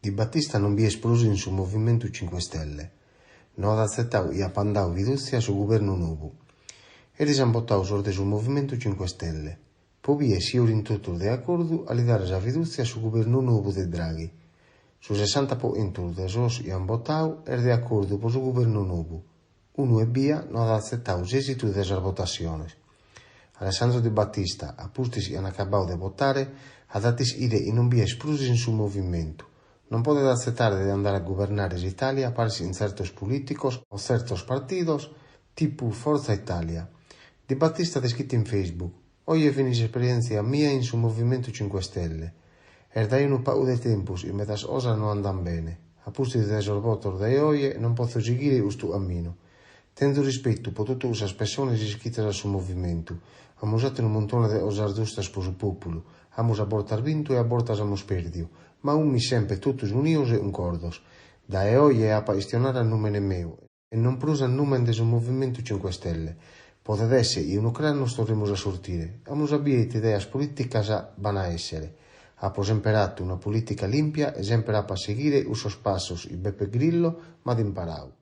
Di Battista non vi è esploso in su Movimento 5 Stelle. Non ha accettato e ha pandau fiducia su governo nuovo. Eles han votado sobre su Movimento 5 Stelle. Poi vi è siur in tutto de accordo a li dare la fiducia su governo nuovo de Draghi. Su 60% de sos i han votado er de accordo con su governo nuovo. Uno e via non ha accettato l'esito de esas votaciones. Alessandro Di Battista, a pustis han acabado de votare, ha datis ire e non vi è esploso in su movimento. Non potete accettare de andare a governare l'Italia parsi in certos políticos o certos partidos, tipo Forza Italia. Di Battista ha descritto in Facebook: «Oye finis esperienza mia in su Movimento 5 Stelle. Dai un pau de tempus e metas osas non andan bene. A pustis de esos votos de oye non posso seguire ustu cammino. Tendo rispetto per tutte le persone iscritte al suo movimento. Abbiamo usato un montone di cose giuste per il popolo. Abbiamo abortar vinto e abortas abbiamo perdido. Ma mi sempre tutti unidos e concordos. Da oggi a questionare il nome mio e non prusa il nome del Movimento 5 Stelle. Potete essere e in Ucraina non storemo a sortire. Abbiamo abbiate idee politiche van a essere. Abbiamo imparato una politica limpia e sempre a seguire i suoi passi, il Beppe Grillo, ma imparato.